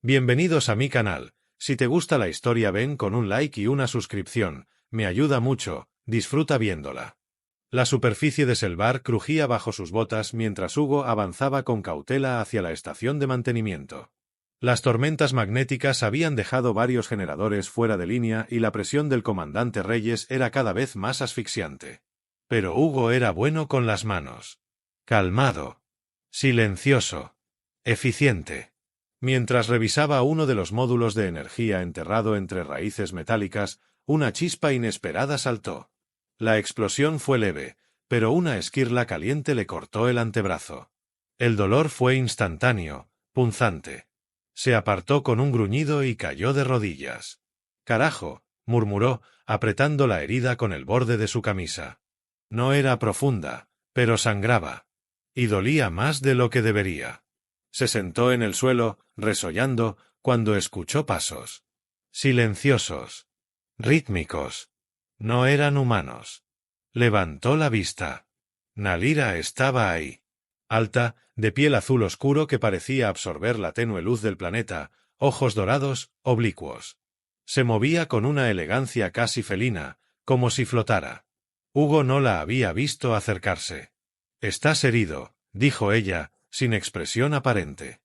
Bienvenidos a mi canal. Si te gusta la historia ven con un like y una suscripción, me ayuda mucho, disfruta viéndola. La superficie de Selvar crujía bajo sus botas mientras Hugo avanzaba con cautela hacia la estación de mantenimiento. Las tormentas magnéticas habían dejado varios generadores fuera de línea y la presión del comandante Reyes era cada vez más asfixiante. Pero Hugo era bueno con las manos. Calmado. Silencioso. Eficiente. Mientras revisaba uno de los módulos de energía enterrado entre raíces metálicas, una chispa inesperada saltó. La explosión fue leve, pero una esquirla caliente le cortó el antebrazo. El dolor fue instantáneo, punzante. Se apartó con un gruñido y cayó de rodillas. «Carajo», murmuró, apretando la herida con el borde de su camisa. No era profunda, pero sangraba. Y dolía más de lo que debería. Se sentó en el suelo, resollando, cuando escuchó pasos. Silenciosos. Rítmicos. No eran humanos. Levantó la vista. Nalira estaba ahí. Alta, de piel azul oscuro que parecía absorber la tenue luz del planeta, ojos dorados, oblicuos. Se movía con una elegancia casi felina, como si flotara. Hugo no la había visto acercarse. «Estás herido», dijo ella, sin expresión aparente.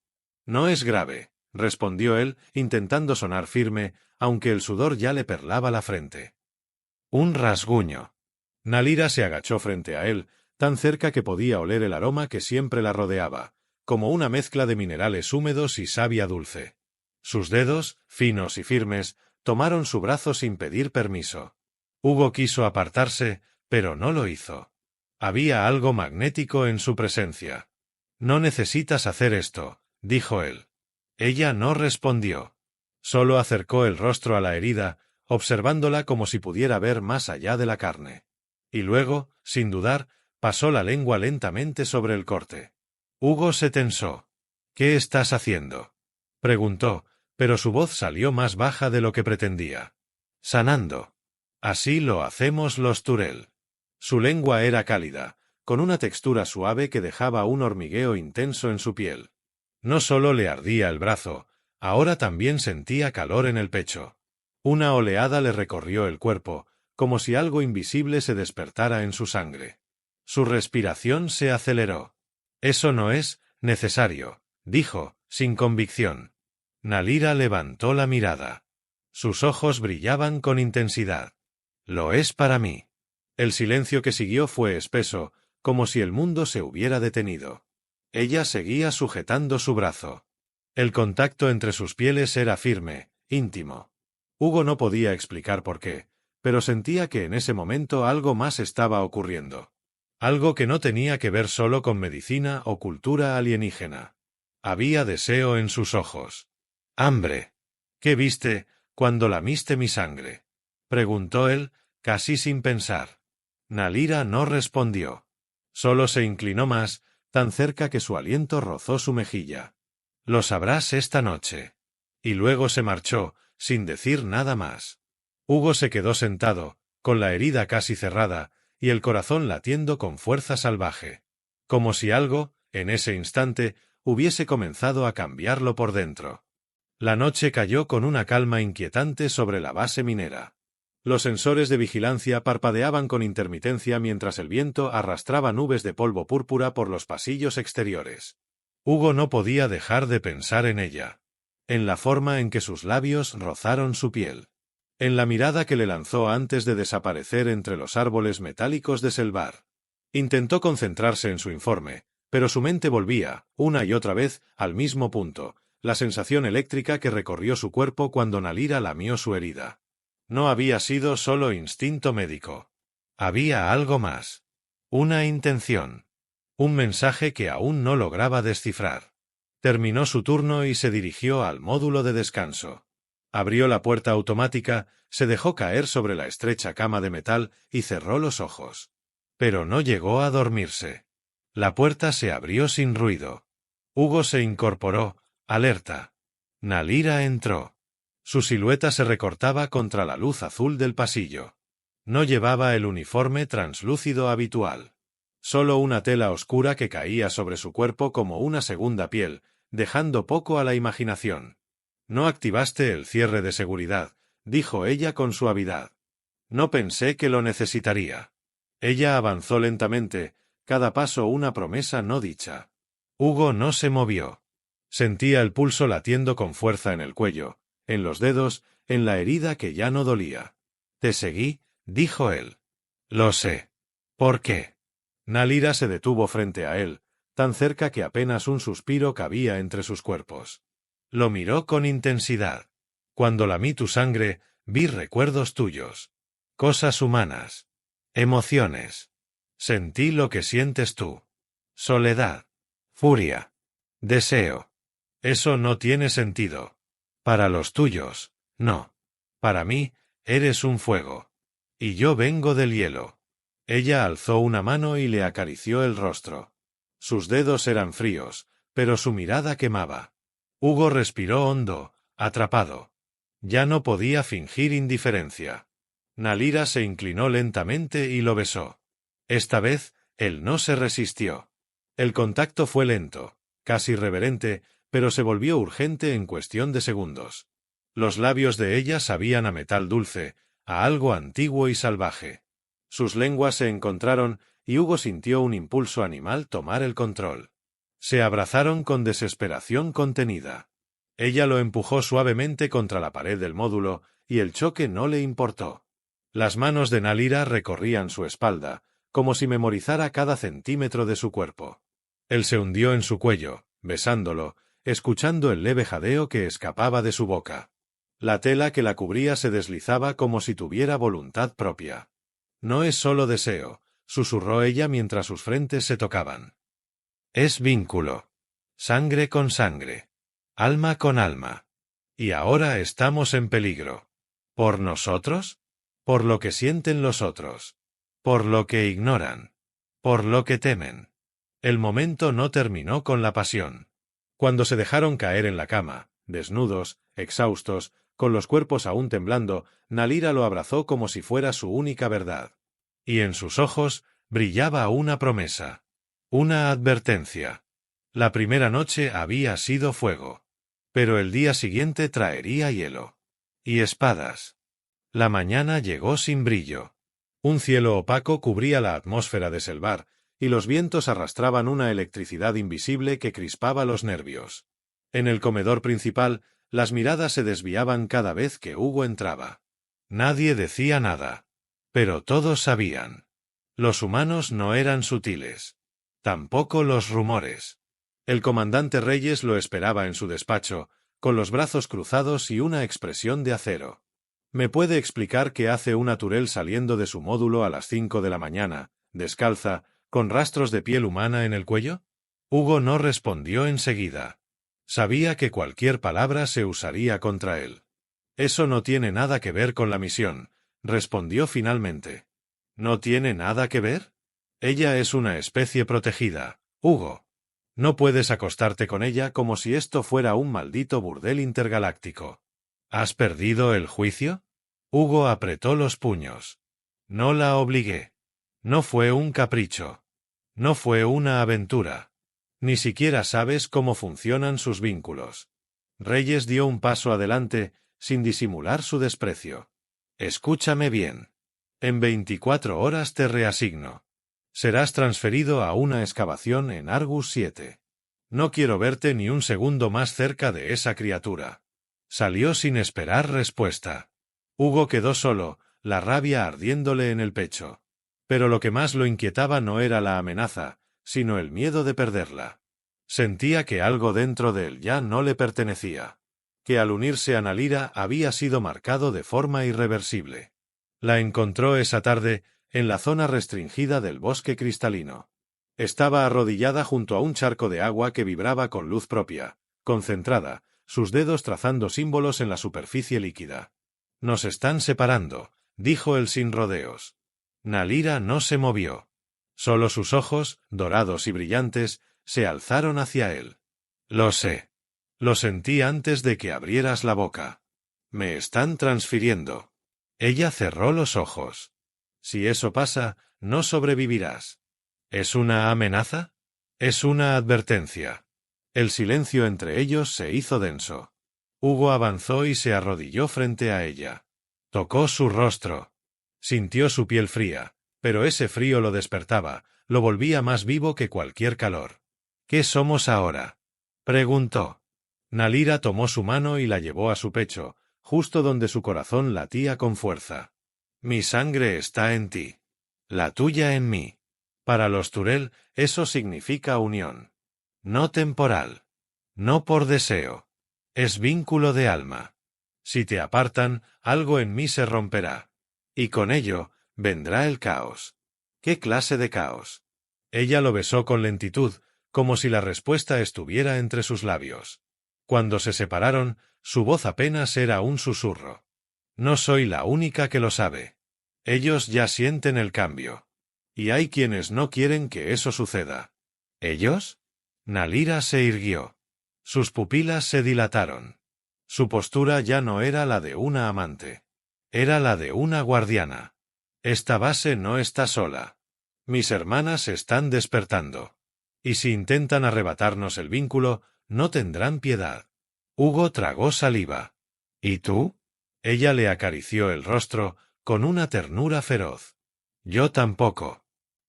«No es grave», respondió él, intentando sonar firme, aunque el sudor ya le perlaba la frente. «Un rasguño». Nalira se agachó frente a él, tan cerca que podía oler el aroma que siempre la rodeaba, como una mezcla de minerales húmedos y savia dulce. Sus dedos, finos y firmes, tomaron su brazo sin pedir permiso. Hugo quiso apartarse, pero no lo hizo. Había algo magnético en su presencia. «No necesitas hacer esto», dijo él. Ella no respondió. Solo acercó el rostro a la herida, observándola como si pudiera ver más allá de la carne. Y luego, sin dudar, pasó la lengua lentamente sobre el corte. Hugo se tensó. «¿Qué estás haciendo?», preguntó, pero su voz salió más baja de lo que pretendía. «Sanando. Así lo hacemos los Turel». Su lengua era cálida, con una textura suave que dejaba un hormigueo intenso en su piel. No solo le ardía el brazo, ahora también sentía calor en el pecho. Una oleada le recorrió el cuerpo, como si algo invisible se despertara en su sangre. Su respiración se aceleró. «Eso no es necesario», dijo, sin convicción. Nalira levantó la mirada. Sus ojos brillaban con intensidad. «Lo es para mí». El silencio que siguió fue espeso, como si el mundo se hubiera detenido. Ella seguía sujetando su brazo. El contacto entre sus pieles era firme, íntimo. Hugo no podía explicar por qué, pero sentía que en ese momento algo más estaba ocurriendo. Algo que no tenía que ver solo con medicina o cultura alienígena. Había deseo en sus ojos. «Hambre. ¿Qué viste cuando lamiste mi sangre?», preguntó él, casi sin pensar. Nalira no respondió. Solo se inclinó más, tan cerca que su aliento rozó su mejilla. «Lo sabrás esta noche». Y luego se marchó, sin decir nada más. Hugo se quedó sentado, con la herida casi cerrada, y el corazón latiendo con fuerza salvaje. Como si algo, en ese instante, hubiese comenzado a cambiarlo por dentro. La noche cayó con una calma inquietante sobre la base minera. Los sensores de vigilancia parpadeaban con intermitencia mientras el viento arrastraba nubes de polvo púrpura por los pasillos exteriores. Hugo no podía dejar de pensar en ella. En la forma en que sus labios rozaron su piel. En la mirada que le lanzó antes de desaparecer entre los árboles metálicos de Selvar. Intentó concentrarse en su informe, pero su mente volvía, una y otra vez, al mismo punto, la sensación eléctrica que recorrió su cuerpo cuando Nalira lamió su herida. No había sido solo instinto médico. Había algo más. Una intención. Un mensaje que aún no lograba descifrar. Terminó su turno y se dirigió al módulo de descanso. Abrió la puerta automática, se dejó caer sobre la estrecha cama de metal y cerró los ojos. Pero no llegó a dormirse. La puerta se abrió sin ruido. Hugo se incorporó, alerta. Nalira entró. Su silueta se recortaba contra la luz azul del pasillo. No llevaba el uniforme translúcido habitual. Solo una tela oscura que caía sobre su cuerpo como una segunda piel, dejando poco a la imaginación. No activaste el cierre de seguridad, dijo ella con suavidad. No pensé que lo necesitaría. Ella avanzó lentamente, cada paso una promesa no dicha. Hugo no se movió. Sentía el pulso latiendo con fuerza en el cuello, en los dedos, en la herida que ya no dolía. Te seguí, dijo él. Lo sé. ¿Por qué? Nalira se detuvo frente a él, tan cerca que apenas un suspiro cabía entre sus cuerpos. Lo miró con intensidad. Cuando lamí tu sangre, vi recuerdos tuyos. Cosas humanas. Emociones. Sentí lo que sientes tú. Soledad. Furia. Deseo. Eso no tiene sentido. Para los tuyos, no. Para mí, eres un fuego. Y yo vengo del hielo. Ella alzó una mano y le acarició el rostro. Sus dedos eran fríos, pero su mirada quemaba. Hugo respiró hondo, atrapado. Ya no podía fingir indiferencia. Nalira se inclinó lentamente y lo besó. Esta vez, él no se resistió. El contacto fue lento, casi reverente, pero se volvió urgente en cuestión de segundos. Los labios de ella sabían a metal dulce, a algo antiguo y salvaje. Sus lenguas se encontraron y Hugo sintió un impulso animal tomar el control. Se abrazaron con desesperación contenida. Ella lo empujó suavemente contra la pared del módulo y el choque no le importó. Las manos de Nalira recorrían su espalda, como si memorizara cada centímetro de su cuerpo. Él se hundió en su cuello, besándolo, escuchando el leve jadeo que escapaba de su boca. La tela que la cubría se deslizaba como si tuviera voluntad propia. No es solo deseo, susurró ella mientras sus frentes se tocaban. Es vínculo. Sangre con sangre. Alma con alma. Y ahora estamos en peligro. ¿Por nosotros? Por lo que sienten los otros. Por lo que ignoran. Por lo que temen. El momento no terminó con la pasión. Cuando se dejaron caer en la cama, desnudos, exhaustos, con los cuerpos aún temblando, Nalira lo abrazó como si fuera su única verdad. Y en sus ojos brillaba una promesa. Una advertencia. La primera noche había sido fuego. Pero el día siguiente traería hielo. Y espadas. La mañana llegó sin brillo. Un cielo opaco cubría la atmósfera de Selvar, y los vientos arrastraban una electricidad invisible que crispaba los nervios. En el comedor principal, las miradas se desviaban cada vez que Hugo entraba. Nadie decía nada. Pero todos sabían. Los humanos no eran sutiles. Tampoco los rumores. El comandante Reyes lo esperaba en su despacho, con los brazos cruzados y una expresión de acero. ¿Me puede explicar qué hace una Turel saliendo de su módulo a las 5 de la mañana, descalza, con rastros de piel humana en el cuello? Hugo no respondió enseguida. Sabía que cualquier palabra se usaría contra él. Eso no tiene nada que ver con la misión, respondió finalmente. ¿No tiene nada que ver? Ella es una especie protegida, Hugo. No puedes acostarte con ella como si esto fuera un maldito burdel intergaláctico. ¿Has perdido el juicio? Hugo apretó los puños. No la obligué. No fue un capricho. No fue una aventura. Ni siquiera sabes cómo funcionan sus vínculos. Reyes dio un paso adelante, sin disimular su desprecio. Escúchame bien. En 24 horas te reasigno. Serás transferido a una excavación en Argus 7. No quiero verte ni un segundo más cerca de esa criatura. Salió sin esperar respuesta. Hugo quedó solo, la rabia ardiéndole en el pecho. Pero lo que más lo inquietaba no era la amenaza, sino el miedo de perderla. Sentía que algo dentro de él ya no le pertenecía. Que al unirse a Nalira había sido marcado de forma irreversible. La encontró esa tarde, en la zona restringida del bosque cristalino. Estaba arrodillada junto a un charco de agua que vibraba con luz propia, concentrada, sus dedos trazando símbolos en la superficie líquida. Nos están separando, dijo él sin rodeos. Nalira no se movió. Solo sus ojos, dorados y brillantes, se alzaron hacia él. Lo sé. Lo sentí antes de que abrieras la boca. Me están transfiriendo. Ella cerró los ojos. Si eso pasa, no sobrevivirás. ¿Es una amenaza? Es una advertencia. El silencio entre ellos se hizo denso. Hugo avanzó y se arrodilló frente a ella. Tocó su rostro. Sintió su piel fría, pero ese frío lo despertaba, lo volvía más vivo que cualquier calor. ¿Qué somos ahora?, preguntó. Nalira tomó su mano y la llevó a su pecho, justo donde su corazón latía con fuerza. Mi sangre está en ti. La tuya en mí. Para los Tyrell, eso significa unión. No temporal. No por deseo. Es vínculo de alma. Si te apartan, algo en mí se romperá. Y con ello, vendrá el caos. ¿Qué clase de caos? Ella lo besó con lentitud, como si la respuesta estuviera entre sus labios. Cuando se separaron, su voz apenas era un susurro. No soy la única que lo sabe. Ellos ya sienten el cambio. Y hay quienes no quieren que eso suceda. ¿Ellos? Nalira se irguió. Sus pupilas se dilataron. Su postura ya no era la de una amante. Era la de una guardiana. Esta base no está sola. Mis hermanas están despertando. Y si intentan arrebatarnos el vínculo, no tendrán piedad. Hugo tragó saliva. ¿Y tú? Ella le acarició el rostro, con una ternura feroz. Yo tampoco.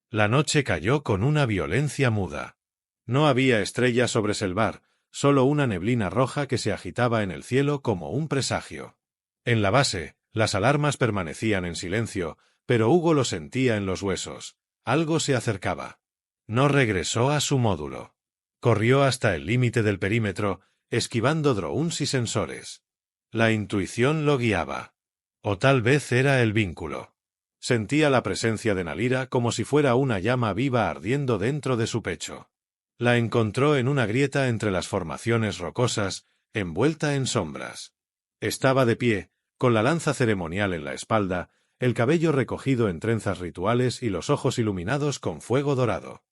La noche cayó con una violencia muda. No había estrellas sobre Selvar, solo una neblina roja que se agitaba en el cielo como un presagio. En la base, las alarmas permanecían en silencio, pero Hugo lo sentía en los huesos. Algo se acercaba. No regresó a su módulo. Corrió hasta el límite del perímetro, esquivando drones y sensores. La intuición lo guiaba. O tal vez era el vínculo. Sentía la presencia de Nalira como si fuera una llama viva ardiendo dentro de su pecho. La encontró en una grieta entre las formaciones rocosas, envuelta en sombras. Estaba de pie, con la lanza ceremonial en la espalda, el cabello recogido en trenzas rituales y los ojos iluminados con fuego dorado.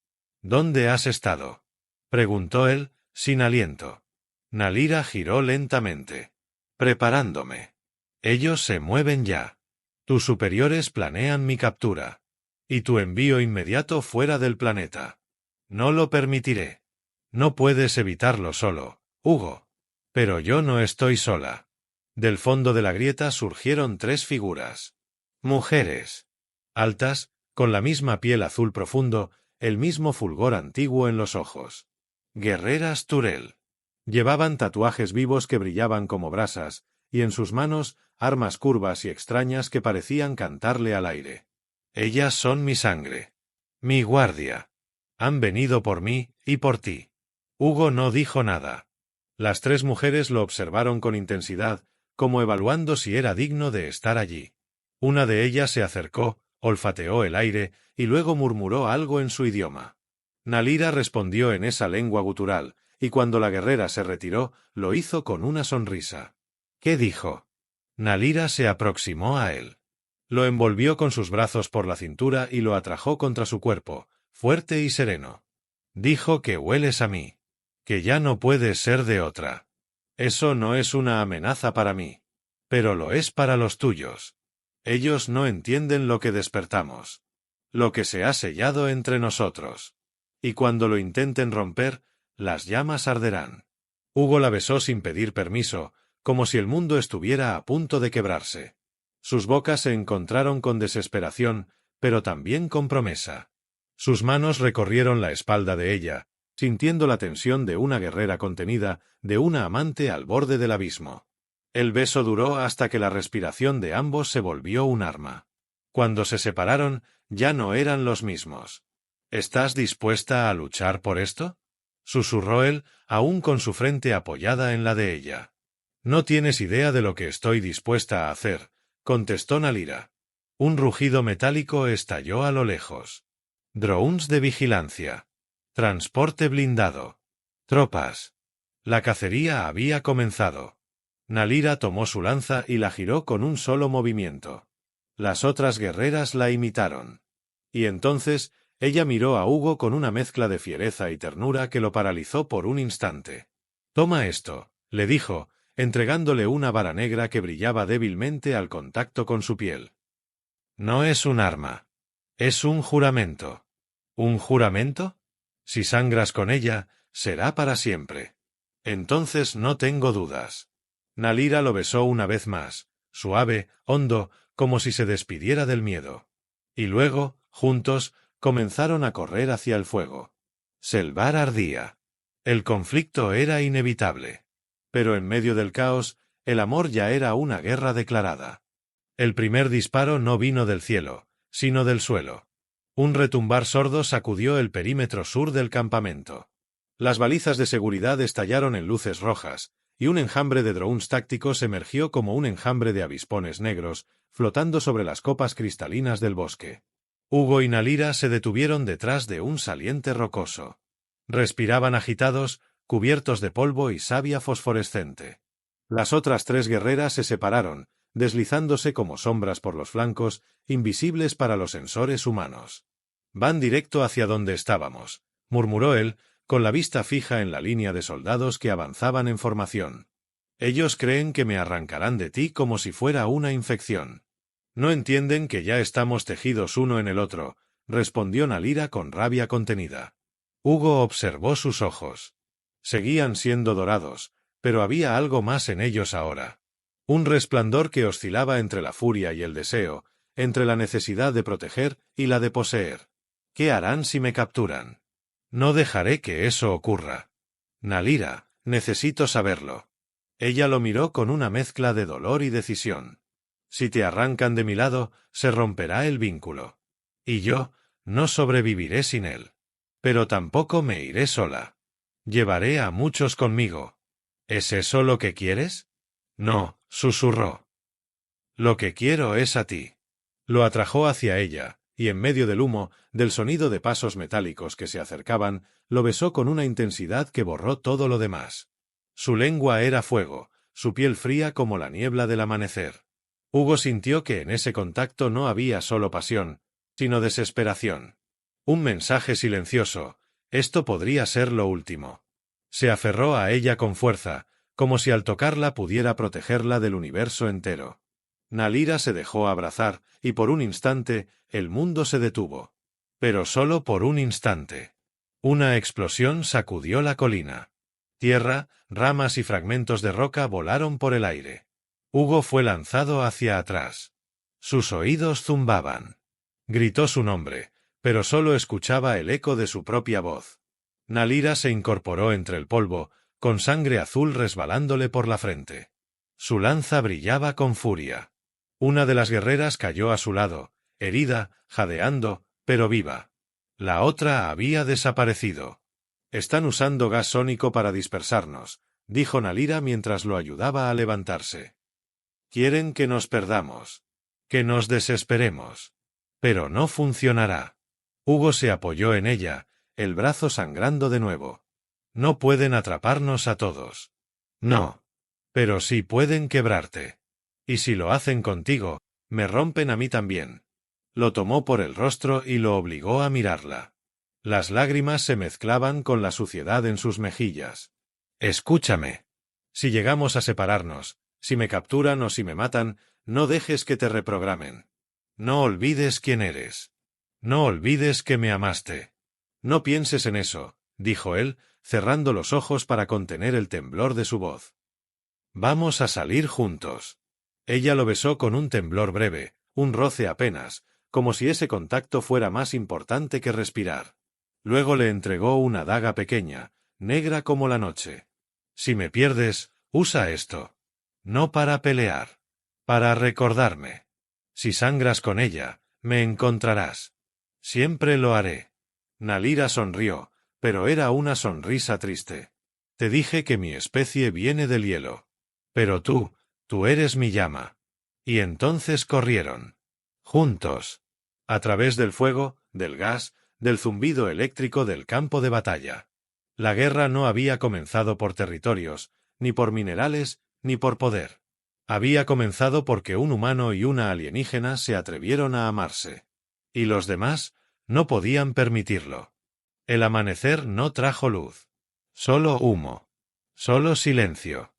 ¿Dónde has estado?, preguntó él, sin aliento. Nalira giró lentamente. Preparándome. Ellos se mueven ya. Tus superiores planean mi captura. Y tu envío inmediato fuera del planeta. No lo permitiré. No puedes evitarlo solo, Hugo. Pero yo no estoy sola. Del fondo de la grieta surgieron 3 figuras. Mujeres. Altas, con la misma piel azul profundo, el mismo fulgor antiguo en los ojos. Guerreras Tyrell. Llevaban tatuajes vivos que brillaban como brasas, y en sus manos, armas curvas y extrañas que parecían cantarle al aire. Ellas son mi sangre. Mi guardia. Han venido por mí y por ti. Hugo no dijo nada. Las 3 mujeres lo observaron con intensidad, como evaluando si era digno de estar allí. Una de ellas se acercó, olfateó el aire, y luego murmuró algo en su idioma. Nalira respondió en esa lengua gutural, y cuando la guerrera se retiró, lo hizo con una sonrisa. ¿Qué dijo? Nalira se aproximó a él. Lo envolvió con sus brazos por la cintura y lo atrajo contra su cuerpo, fuerte y sereno. Dijo que hueles a mí. Que ya no puedes ser de otra. Eso no es una amenaza para mí. Pero lo es para los tuyos. Ellos no entienden lo que despertamos. Lo que se ha sellado entre nosotros. Y cuando lo intenten romper, las llamas arderán. Hugo la besó sin pedir permiso, como si el mundo estuviera a punto de quebrarse. Sus bocas se encontraron con desesperación, pero también con promesa. Sus manos recorrieron la espalda de ella, sintiendo la tensión de una guerrera contenida, de una amante al borde del abismo. El beso duró hasta que la respiración de ambos se volvió un arma. Cuando se separaron, ya no eran los mismos. ¿Estás dispuesta a luchar por esto?, susurró él, aún con su frente apoyada en la de ella. No tienes idea de lo que estoy dispuesta a hacer, contestó Nalira. Un rugido metálico estalló a lo lejos. Drones de vigilancia. Transporte blindado. Tropas. La cacería había comenzado. Nalira tomó su lanza y la giró con un solo movimiento. Las otras guerreras la imitaron. Y entonces, ella miró a Hugo con una mezcla de fiereza y ternura que lo paralizó por un instante. «Toma esto», le dijo, entregándole una vara negra que brillaba débilmente al contacto con su piel. «No es un arma. Es un juramento». «¿Un juramento? Si sangras con ella, será para siempre». «Entonces no tengo dudas». Nalira lo besó una vez más, suave, hondo, como si se despidiera del miedo. Y luego, juntos, comenzaron a correr hacia el fuego. Selvar ardía. El conflicto era inevitable. Pero en medio del caos, el amor ya era una guerra declarada. El primer disparo no vino del cielo, sino del suelo. Un retumbar sordo sacudió el perímetro sur del campamento. Las balizas de seguridad estallaron en luces rojas, y un enjambre de drones tácticos emergió como un enjambre de avispones negros, flotando sobre las copas cristalinas del bosque. Hugo y Nalira se detuvieron detrás de un saliente rocoso. Respiraban agitados, cubiertos de polvo y savia fosforescente. Las otras 3 guerreras se separaron, deslizándose como sombras por los flancos, invisibles para los sensores humanos. «Van directo hacia donde estábamos», murmuró él, con la vista fija en la línea de soldados que avanzaban en formación. «Ellos creen que me arrancarán de ti como si fuera una infección. No entienden que ya estamos tejidos uno en el otro», respondió Nalira con rabia contenida. Hugo observó sus ojos. Seguían siendo dorados, pero había algo más en ellos ahora. Un resplandor que oscilaba entre la furia y el deseo, entre la necesidad de proteger y la de poseer. «¿Qué harán si me capturan?» «No dejaré que eso ocurra». «Nalira, necesito saberlo». Ella lo miró con una mezcla de dolor y decisión. «Si te arrancan de mi lado, se romperá el vínculo. Y yo, no sobreviviré sin él. Pero tampoco me iré sola. Llevaré a muchos conmigo». «¿Es eso lo que quieres?» «No», susurró. «Lo que quiero es a ti». Lo atrajo hacia ella, y en medio del humo, del sonido de pasos metálicos que se acercaban, lo besó con una intensidad que borró todo lo demás. Su lengua era fuego, su piel fría como la niebla del amanecer. Hugo sintió que en ese contacto no había solo pasión, sino desesperación. Un mensaje silencioso: esto podría ser lo último. Se aferró a ella con fuerza, como si al tocarla pudiera protegerla del universo entero. Nalira se dejó abrazar, y por un instante, el mundo se detuvo. Pero solo por un instante. Una explosión sacudió la colina. Tierra, ramas y fragmentos de roca volaron por el aire. Hugo fue lanzado hacia atrás. Sus oídos zumbaban. Gritó su nombre, pero solo escuchaba el eco de su propia voz. Nalira se incorporó entre el polvo, con sangre azul resbalándole por la frente. Su lanza brillaba con furia. Una de las guerreras cayó a su lado, herida, jadeando, pero viva. La otra había desaparecido. «Están usando gas sónico para dispersarnos», dijo Nalira mientras lo ayudaba a levantarse. «Quieren que nos perdamos. Que nos desesperemos. Pero no funcionará». Hugo se apoyó en ella, el brazo sangrando de nuevo. «No pueden atraparnos a todos». «No. Pero sí pueden quebrarte. Y si lo hacen contigo, me rompen a mí también». Lo tomó por el rostro y lo obligó a mirarla. Las lágrimas se mezclaban con la suciedad en sus mejillas. «Escúchame. Si llegamos a separarnos, si me capturan o si me matan, no dejes que te reprogramen. No olvides quién eres. No olvides que me amaste. No pienses en eso», dijo él, cerrando los ojos para contener el temblor de su voz. «Vamos a salir juntos». Ella lo besó con un temblor breve, un roce apenas, como si ese contacto fuera más importante que respirar. Luego le entregó una daga pequeña, negra como la noche. «Si me pierdes, usa esto. No para pelear. Para recordarme. Si sangras con ella, me encontrarás. Siempre lo haré». Nalira sonrió, pero era una sonrisa triste. «Te dije que mi especie viene del hielo. Pero tú eres mi llama». Y entonces corrieron. Juntos. A través del fuego, del gas, del zumbido eléctrico del campo de batalla. La guerra no había comenzado por territorios, ni por minerales, ni por poder. Había comenzado porque un humano y una alienígena se atrevieron a amarse. Y los demás no podían permitirlo. El amanecer no trajo luz. Solo humo. Solo silencio.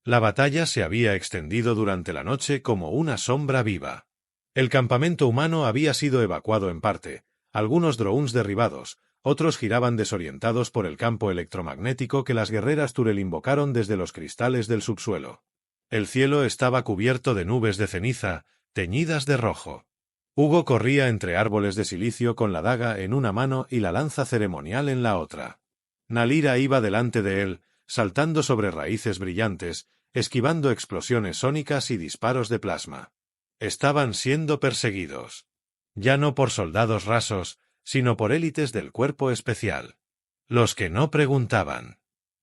La batalla se había extendido durante la noche como una sombra viva. El campamento humano había sido evacuado en parte, algunos drones derribados, otros giraban desorientados por el campo electromagnético que las guerreras Turel invocaron desde los cristales del subsuelo. El cielo estaba cubierto de nubes de ceniza, teñidas de rojo. Hugo corría entre árboles de silicio con la daga en una mano y la lanza ceremonial en la otra. Nalira iba delante de él, saltando sobre raíces brillantes, esquivando explosiones sónicas y disparos de plasma. Estaban siendo perseguidos. Ya no por soldados rasos, sino por élites del cuerpo especial. Los que no preguntaban.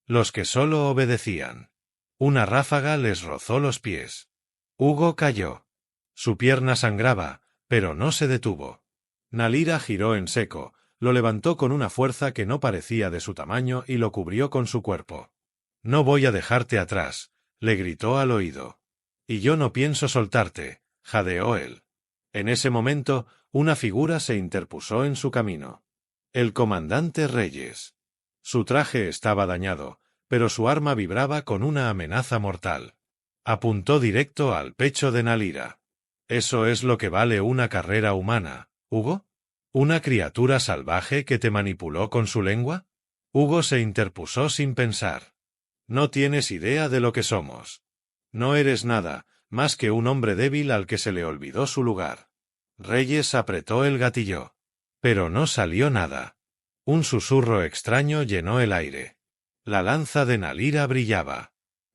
Los que solo obedecían. Una ráfaga les rozó los pies. Hugo cayó. Su pierna sangraba, pero no se detuvo. Nalira giró en seco, lo levantó con una fuerza que no parecía de su tamaño y lo cubrió con su cuerpo. «No voy a dejarte atrás», le gritó al oído. «Y yo no pienso soltarte», jadeó él. En ese momento, una figura se interpuso en su camino. El comandante Reyes. Su traje estaba dañado, pero su arma vibraba con una amenaza mortal. Apuntó directo al pecho de Nalira. «¿Eso es lo que vale una carrera humana, Hugo? ¿Una criatura salvaje que te manipuló con su lengua?» Hugo se interpuso sin pensar. «No tienes idea de lo que somos. No eres nada, más que un hombre débil al que se le olvidó su lugar». Reyes apretó el gatillo. Pero no salió nada. Un susurro extraño llenó el aire. La lanza de Nalira brillaba.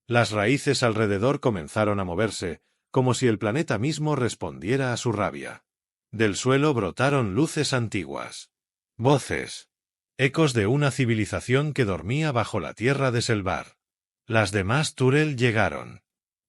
Las raíces alrededor comenzaron a moverse, como si el planeta mismo respondiera a su rabia. Del suelo brotaron luces antiguas. Voces. Ecos de una civilización que dormía bajo la tierra de Selvar. Las demás Turel llegaron.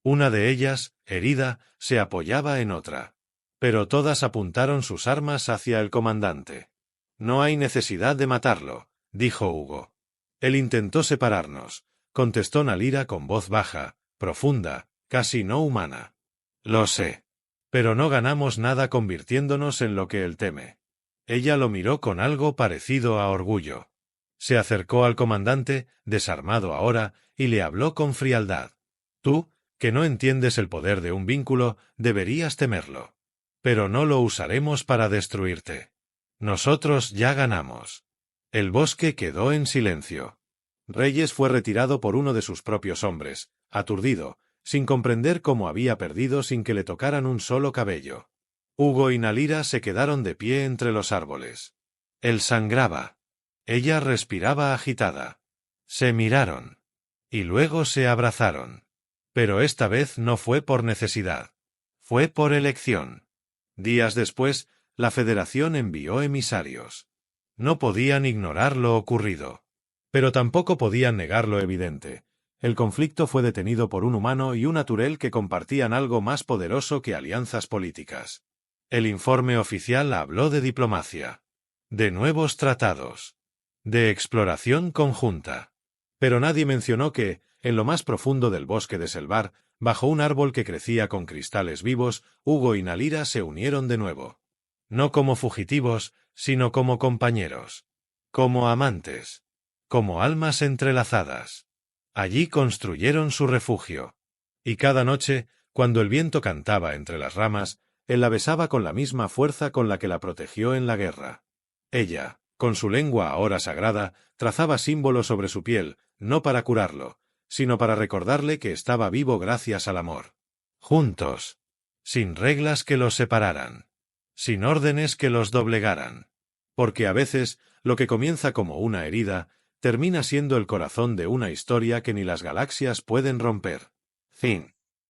Una de ellas, herida, se apoyaba en otra. Pero todas apuntaron sus armas hacia el comandante. «No hay necesidad de matarlo», dijo Hugo. «Él intentó separarnos», contestó Nalira con voz baja, profunda, casi no humana. «Lo sé. Pero no ganamos nada convirtiéndonos en lo que él teme». Ella lo miró con algo parecido a orgullo. Se acercó al comandante, desarmado ahora, y le habló con frialdad. «Tú, que no entiendes el poder de un vínculo, deberías temerlo. Pero no lo usaremos para destruirte. Nosotros ya ganamos». El bosque quedó en silencio. Reyes fue retirado por uno de sus propios hombres, aturdido, sin comprender cómo había perdido sin que le tocaran un solo cabello. Hugo y Nalira se quedaron de pie entre los árboles. Él sangraba. Ella respiraba agitada. Se miraron. Y luego se abrazaron. Pero esta vez no fue por necesidad. Fue por elección. Días después, la Federación envió emisarios. No podían ignorar lo ocurrido. Pero tampoco podían negar lo evidente. El conflicto fue detenido por un humano y una Turel que compartían algo más poderoso que alianzas políticas. El informe oficial habló de diplomacia, de nuevos tratados, de exploración conjunta. Pero nadie mencionó que, en lo más profundo del bosque de Selvar, bajo un árbol que crecía con cristales vivos, Hugo y Nalira se unieron de nuevo. No como fugitivos, sino como compañeros. Como amantes. Como almas entrelazadas. Allí construyeron su refugio. Y cada noche, cuando el viento cantaba entre las ramas, él la besaba con la misma fuerza con la que la protegió en la guerra. Ella, con su lengua ahora sagrada, trazaba símbolos sobre su piel, no para curarlo, sino para recordarle que estaba vivo gracias al amor. Juntos. Sin reglas que los separaran. Sin órdenes que los doblegaran. Porque a veces, lo que comienza como una herida, termina siendo el corazón de una historia que ni las galaxias pueden romper. Fin.